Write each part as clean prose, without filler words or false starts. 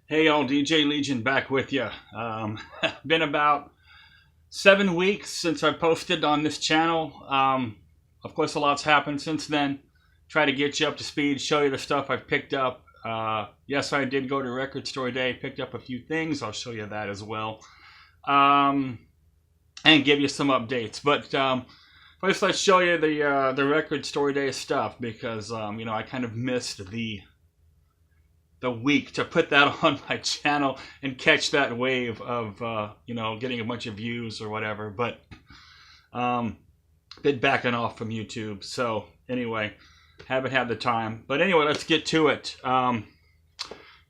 Hey y'all, DJ Legion back with you. Been about 7 weeks since I posted on this channel. Of course, a lot's happened since then. Try to get you up to speed, show you the stuff I've picked up. Yes, I did go to Record Store Day, picked up a few things. I'll show you that as well. And give you some updates. But first, let's show you the Record Store Day stuff because, I kind of missed the week to put that on my channel and catch that wave of getting a bunch of views or whatever, but been backing off from YouTube. So anyway, haven't had the time, but anyway, let's get to it.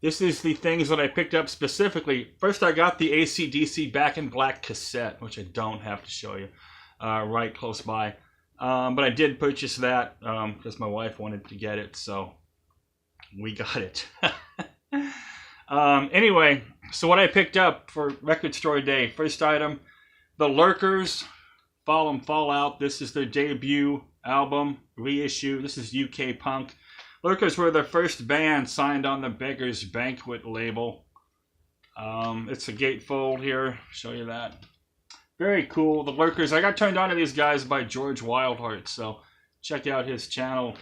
This is the things that I picked up specifically. First, I got the AC/DC Back in Black cassette, which I don't have to show you right close by, but I did purchase that because my wife wanted to get it, so we got it. Anyway, so what I picked up for Record Store Day. First item, The Lurkers, Fall 'Em Fall Out. This is their debut album, reissue. This is UK punk. Lurkers were the first band signed on the Beggars Banquet label. It's a gatefold here. Show you that. Very cool. The Lurkers. I got turned on to these guys by George Wildheart, so check out his channel.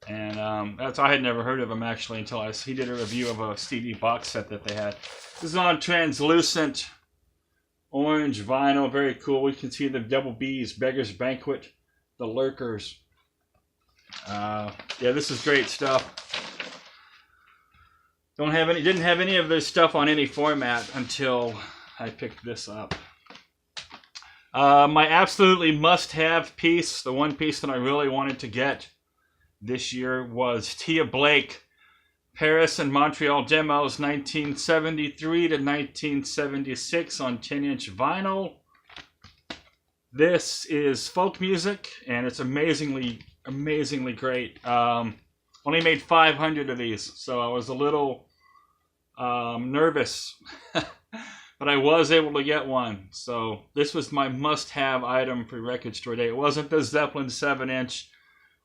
And I had never heard of him actually until he did a review of a CD box set that they had. This is on translucent orange vinyl, very cool. You can see the double B's, Beggars Banquet, The Lurkers. Yeah, this is great stuff. Didn't have any of this stuff on any format until I picked this up. My absolutely must-have piece, the one piece that I really wanted to get this year, was Tia Blake, Paris and Montreal Demos, 1973 to 1976 on 10-inch vinyl. This is folk music, and it's amazingly great. Only made 500 of these, so I was a little nervous, but I was able to get one. So this was my must-have item for Record Store Day. It wasn't the Zeppelin 7-inch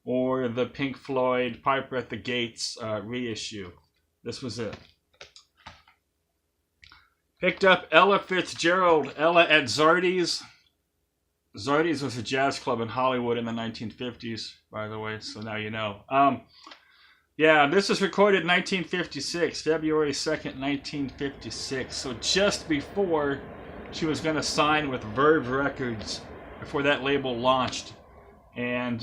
or the Pink Floyd Piper at the Gates reissue. This was it. Picked up Ella Fitzgerald, Ella at Zardy's. Zardy's was a jazz club in Hollywood in the 1950s, by the way, so now you know. Yeah, this was recorded in 1956, February 2nd, 1956. So just before she was going to sign with Verve Records, before that label launched. And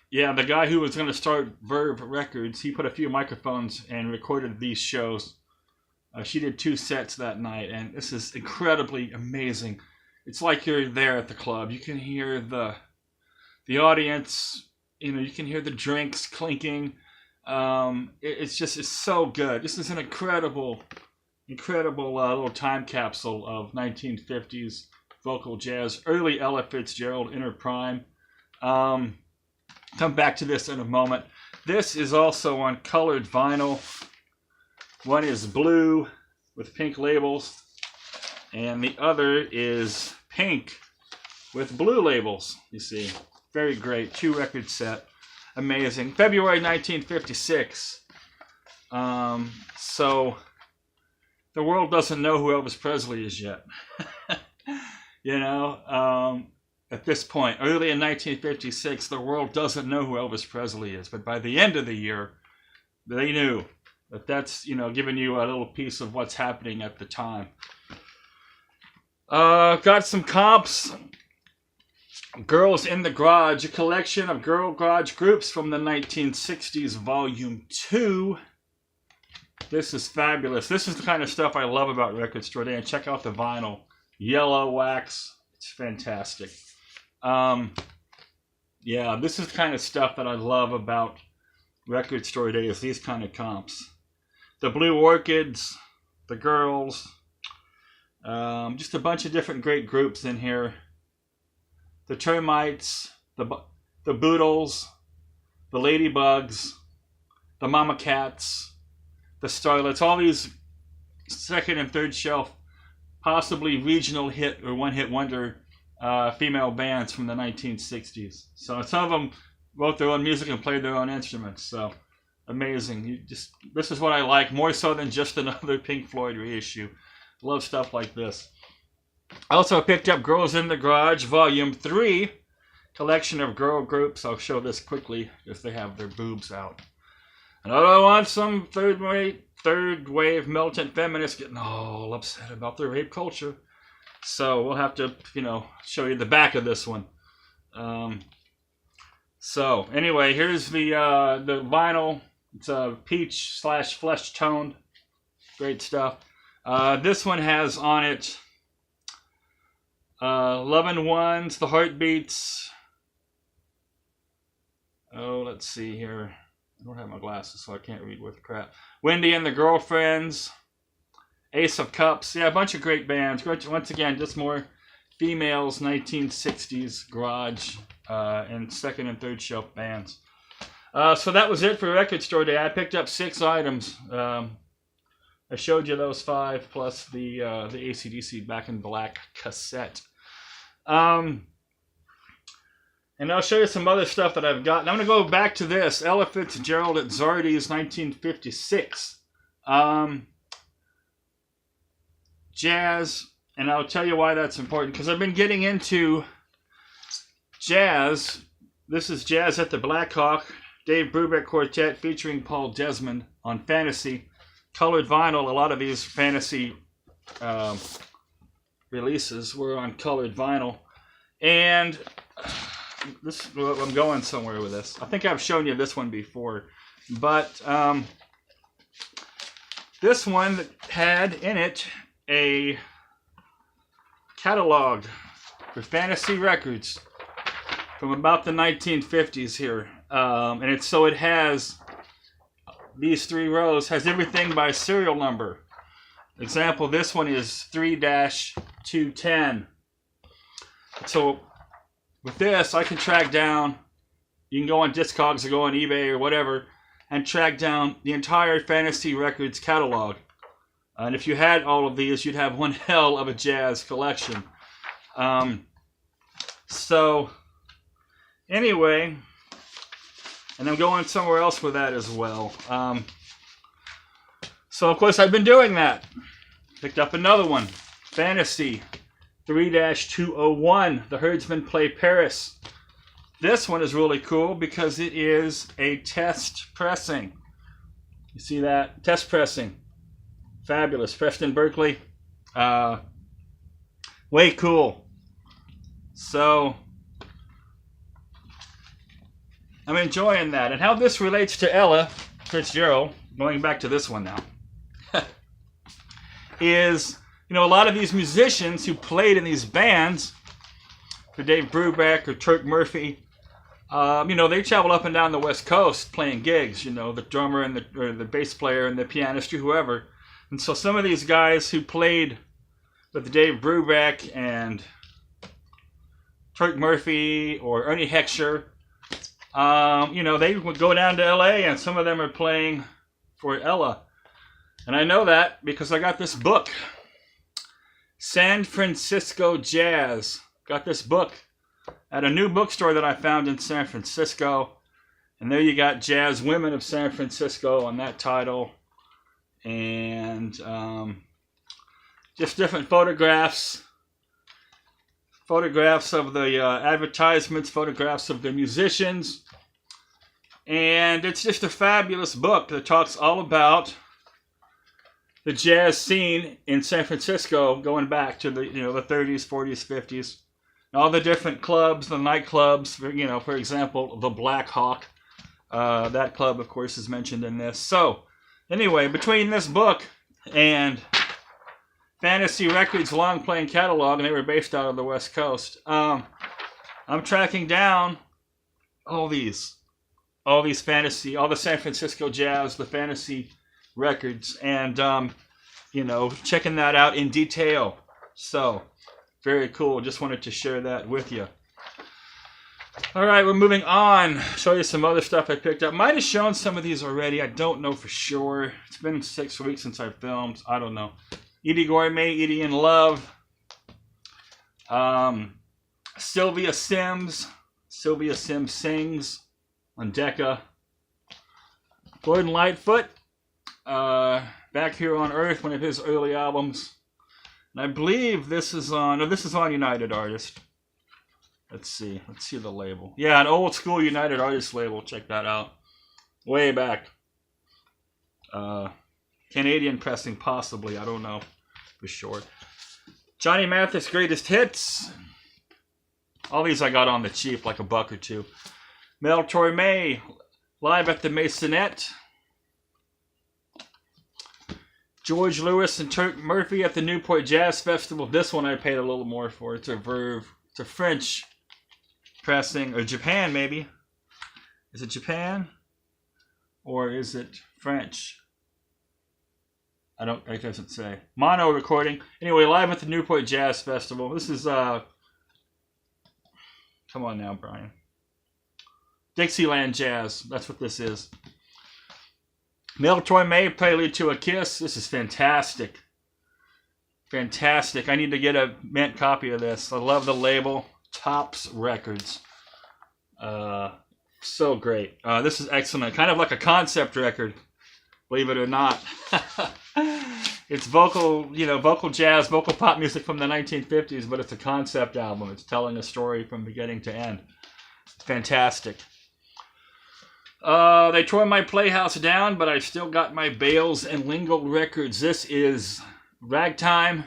yeah, the guy who was going to start Verve Records, he put a few microphones and recorded these shows. She did 2 sets that night, and this is incredibly amazing. It's like you're there at the club. You can hear the audience. You can hear the drinks clinking. It's so good. This is an incredible little time capsule of 1950s vocal jazz, early Ella Fitzgerald in her prime. Come back to this in a moment. This is also on colored vinyl. One is blue with pink labels, and the other is pink with blue labels. You see, very great. 2-record set, amazing. February 1956. So the world doesn't know who Elvis Presley is yet. At this point, early in 1956, the world doesn't know who Elvis Presley is. But by the end of the year, they knew. But that's, giving you a little piece of what's happening at the time. Got some comps. Girls in the Garage, a collection of girl garage groups from the 1960s, Volume 2. This is fabulous. This is the kind of stuff I love about Record Store Day. And check out the vinyl. Yellow wax. It's fantastic. Yeah, this is the kind of stuff that I love about Record Store Day, is these kind of comps. The Blue Orchids, the Girls, just a bunch of different great groups in here. The Termites, the Boodles, the Ladybugs, the Mama Cats, the Starlets, all these second and third shelf, possibly regional hit or one-hit wonder female bands from the 1960s. So some of them wrote their own music and played their own instruments. So Amazing. This is what I like, more so than just another Pink Floyd reissue. Love stuff like this. I also picked up Girls in the Garage Volume 3, collection of girl groups. I'll show this quickly if they have their boobs out. And I don't want some third wave militant feminists getting all upset about their rape culture. So we'll have to, show you the back of this one. So anyway, here's the vinyl. It's a peach/flesh toned. Great stuff. This one has on it Lovin' Ones, The Heartbeats. Oh, let's see here. I don't have my glasses, so I can't read worth crap. Wendy and the Girlfriends. Ace of Cups. Yeah, a bunch of great bands. Once again, just more females, 1960s garage and second and third shelf bands. So that was it for Record Store Day. I picked up 6 items. I showed you those 5 plus the AC/DC Back in Black cassette. And I'll show you some other stuff that I've got. And I'm going to go back to this. Ella Fitzgerald at Zardy's 1956. Jazz. And I'll tell you why that's important. Because I've been getting into jazz. This is Jazz at the Black Hawk. Dave Brubeck Quartet featuring Paul Desmond on Fantasy. Colored vinyl. A lot of these Fantasy releases were on colored vinyl. And I'm going somewhere with this. I think I've shown you this one before. But this one had in it a catalog for Fantasy Records from about the 1950s here. And it has these 3 rows, has everything by serial number. Example, this one is 3-210. So with this, I can track down, you can go on Discogs or go on eBay or whatever, and track down the entire Fantasy Records catalog. And if you had all of these, you'd have one hell of a jazz collection. So, anyway, and I'm going somewhere else with that as well. So, of course, I've been doing that. Picked up another one. Fantasy 3-201, The Herdsmen Play Paris. This one is really cool because it is a test pressing. You see that? Test pressing. Fabulous. Preston Berkeley. Way cool. So, I'm enjoying that. And how this relates to Ella Fitzgerald, going back to this one now, is, a lot of these musicians who played in these bands, for Dave Brubeck or Turk Murphy, they travel up and down the West Coast playing gigs, the drummer and the bass player and the pianist or whoever. And so some of these guys who played with Dave Brubeck and Turk Murphy or Ernie Heckscher, they would go down to LA, and some of them are playing for Ella. And I know that because I got this book, San Francisco Jazz. Got this book at a new bookstore that I found in San Francisco. And there you got Jazz Women of San Francisco on that title. And just different photographs. Photographs of the advertisements, photographs of the musicians. And it's just a fabulous book that talks all about the jazz scene in San Francisco going back to the 30s, 40s, 50s. All the different clubs, the nightclubs, for example, the Black Hawk. That club, of course, is mentioned in this. So, anyway, between this book and Fantasy Records' long-playing catalog, and they were based out of the West Coast, I'm tracking down all the Fantasy, all the San Francisco Jazz, the Fantasy Records, and checking that out in detail. So, very cool. Just wanted to share that with you. All right, we're moving on. Show you some other stuff I picked up. Might have shown some of these already. I don't know for sure. It's been 6 weeks since I filmed. I don't know. Edie Gourmet, Edie in Love. Sylvia Sims. Sylvia Sims Sings on Decca. Gordon Lightfoot, Back Here on Earth, one of his early albums. And I believe this is on, United Artists. Let's see the label. Yeah, an old school United Artists label. Check that out. Way back. Canadian pressing, possibly. I don't know for sure. Johnny Mathis Greatest Hits. All these I got on the cheap, like a buck or two. Mel Torme, Live at the Masonette. George Lewis and Turk Murphy at the Newport Jazz Festival. This one I paid a little more for. It's a Verve. It's a French pressing, or Japan maybe. Is it Japan? Or is it French? It doesn't say. Mono recording. Anyway, Live at the Newport Jazz Festival. This is, come on now, Brian. Dixieland Jazz. That's what this is. Mel Torme, Prelude to a Kiss. This is fantastic. Fantastic. I need to get a mint copy of this. I love the label. Tops Records. So great. This is excellent. Kind of like a concept record, believe it or not. It's vocal jazz, vocal pop music from the 1950s, but it's a concept album. It's telling a story from beginning to end. It's fantastic. They tore my Playhouse down, but I still got my Bales and Lingle records. This is Ragtime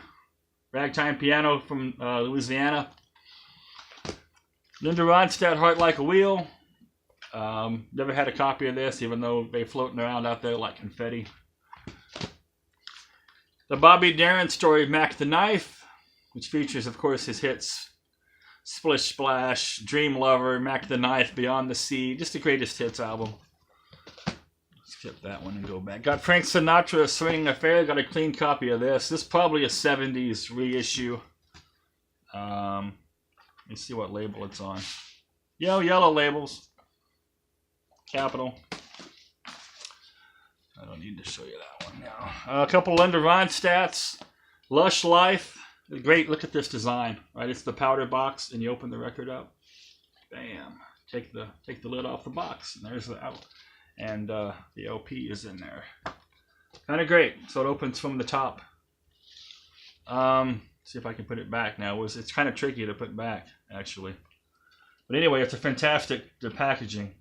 piano from Louisiana. Linda Ronstadt, Heart Like a Wheel. Never had a copy of this, even though they're floating around out there like confetti. The Bobby Darin story, Mac the Knife, which features, of course, his hits Splish Splash, Dream Lover, Mac the Knife, Beyond the Sea. Just the greatest hits album. Skip that one and go back. Got Frank Sinatra, Swinging Affair. Got a clean copy of this. This is probably a 70s reissue. Let me see what label it's on. Yellow labels. Capital. I don't need to show you that one now. A couple Linda Ronstadts. Lush Life. Great, look at this design. Right, it's the powder box, and you open the record up. Bam. Take the lid off the box, and there's the out. And the LP is in there. Kind of great. So it opens from the top. See if I can put it back now. It's kind of tricky to put back, actually. But anyway, it's a fantastic packaging.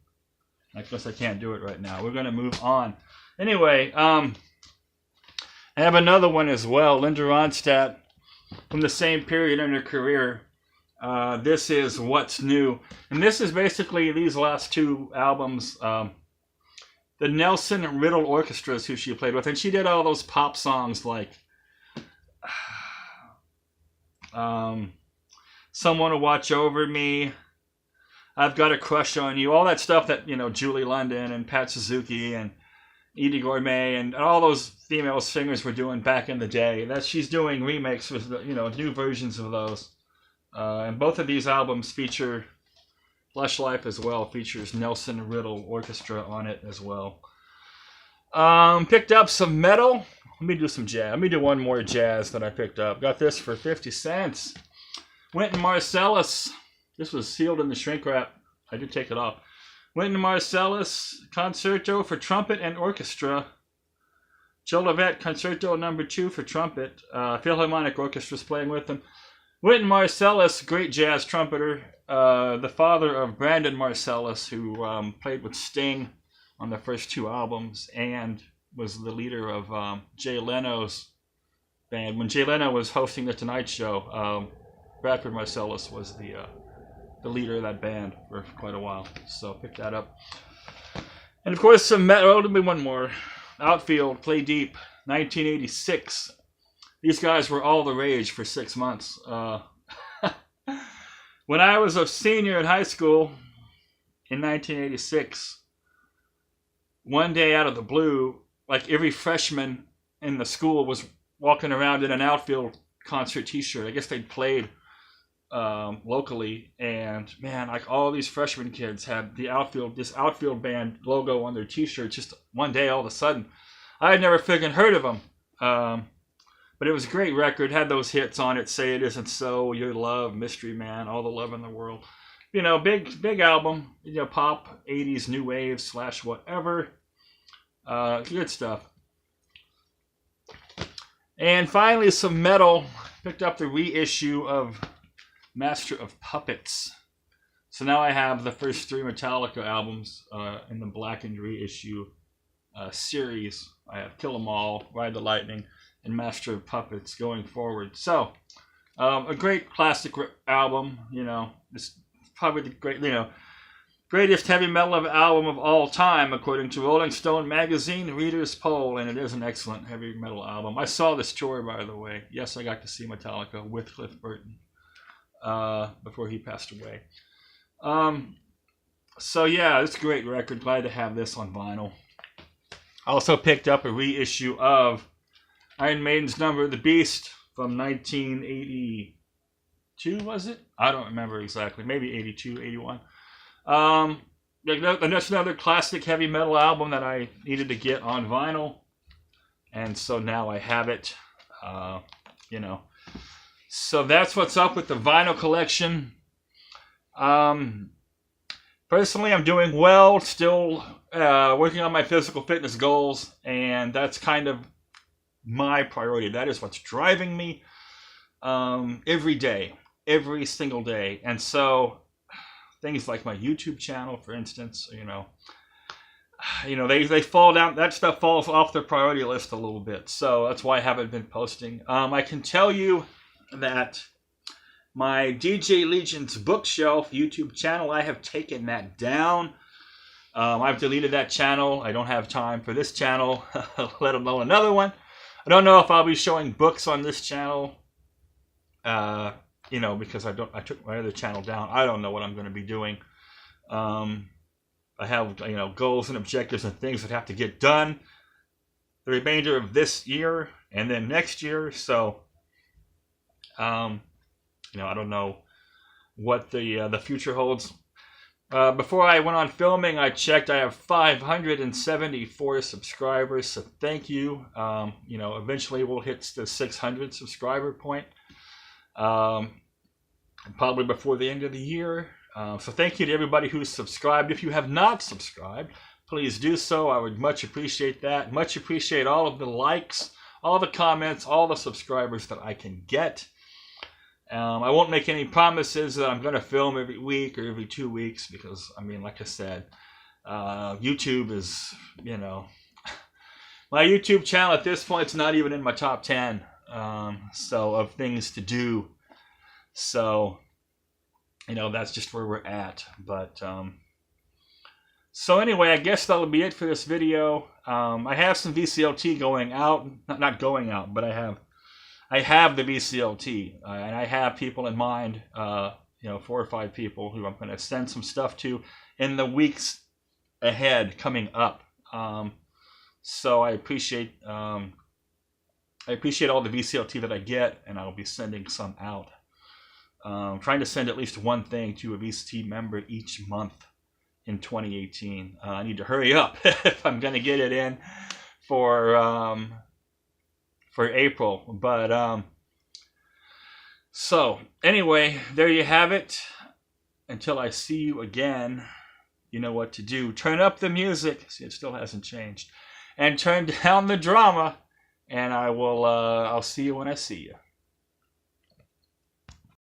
I guess I can't do it right now. We're going to move on. Anyway, I have another one as well. Linda Ronstadt, from the same period in her career. This is What's New. And this is basically these last two albums. The Nelson Riddle Orchestra is who she played with. And she did all those pop songs like Someone to Watch Over Me, I've Got a Crush on You, all that stuff that, Julie London and Pat Suzuki and Edie Gourmet and all those female singers were doing back in the day. She's doing remakes with, new versions of those. And both of these albums feature, Lush Life as well, features Nelson Riddle Orchestra on it as well. Picked up some metal. Let me do some jazz. Let me do one more jazz that I picked up. Got this for 50 cents. Wynton Marsalis. This was sealed in the shrink wrap. I did take it off. Wynton Marsalis, Concerto for Trumpet and Orchestra. Joe Lovett, Concerto No. 2 for trumpet. Philharmonic Orchestra's playing with him. Wynton Marsalis, great jazz trumpeter. The father of Brandon Marsalis, who played with Sting on the first two albums and was the leader of Jay Leno's band. When Jay Leno was hosting The Tonight Show, Bradford Marsalis was the leader of that band for quite a while. So pick that up. And of course, some metal. There'll be one more. Outfield, Play Deep, 1986. These guys were all the rage for 6 months. When I was a senior in high school in 1986, one day out of the blue, like every freshman in the school was walking around in an Outfield concert t-shirt. I guess they'd played locally, and man, like all these freshman kids had this outfield band logo on their t-shirts. Just one day, all of a sudden, I had never freaking heard of them, but it was a great record. Had those hits on it: Say It Isn't So, Your Love, Mystery Man, All the Love in the World. Big album. Pop, 80s new wave / whatever. Good stuff. And finally, some metal. Picked up the reissue of Master of Puppets. So now I have the first 3 Metallica albums in the blackened reissue series. I have Kill 'Em All, Ride the Lightning, and Master of Puppets going forward. So, a great classic album. You know, it's probably the greatest heavy metal album of all time, according to Rolling Stone magazine readers poll, and it is an excellent heavy metal album. I saw this tour, by the way. Yes, I got to see Metallica with Cliff Burton before he passed away. So yeah, it's a great record. Glad to have this on vinyl. I also picked up a reissue of Iron Maiden's Number of the Beast from 1982, was it? I don't remember exactly. Maybe 82, 81. That's another classic heavy metal album that I needed to get on vinyl. And so now I have it. You know. So that's what's up with the vinyl collection. Personally, I'm doing well, still working on my physical fitness goals, and that's kind of my priority. That is what's driving me every day, every single day. And so things like my YouTube channel, for instance, you know, they fall down, that stuff falls off the priority list a little bit. So that's why I haven't been posting. I can tell you that my DJ Legion's Bookshelf YouTube channel, I have taken that down. I've deleted that channel. I don't have time for this channel, let alone another one. I don't know if I'll be showing books on this channel, you know, because I took my other channel down. I don't know what I'm going to be doing. I have, you know, goals and objectives and things that have to get done the remainder of this year and then next year. So, you know, I don't know what the future holds. Before I went on filming, I checked. I have 574 subscribers, so thank you. You know, eventually we'll hit the 600 subscriber point, probably before the end of the year. So thank you to everybody who's subscribed. If you have not subscribed, please do so. I would much appreciate that. Much appreciate all of the likes, all the comments, all the subscribers that I can get. I won't make any promises that I'm going to film every week or every 2 weeks because, I mean, like I said, YouTube is, you know, my YouTube channel at this point is not even in my top 10 so of things to do. So, you know, that's just where we're at. But, so anyway, I guess that'll be it for this video. I have some VCLT going out, not going out, but I have the VCLT, and I have people in mind, you know, 4 or 5 people who I'm going to send some stuff to in the weeks ahead coming up. So I appreciate all the VCLT that I get, and I'll be sending some out. Trying to send at least one thing to a VCT member each month in 2018. I need to hurry up if I'm going to get it in for April. But so anyway, there you have it. Until I see you again, you know what to do. Turn up the music. See, it still hasn't changed. And turn down the drama. And I'll see you when I see you.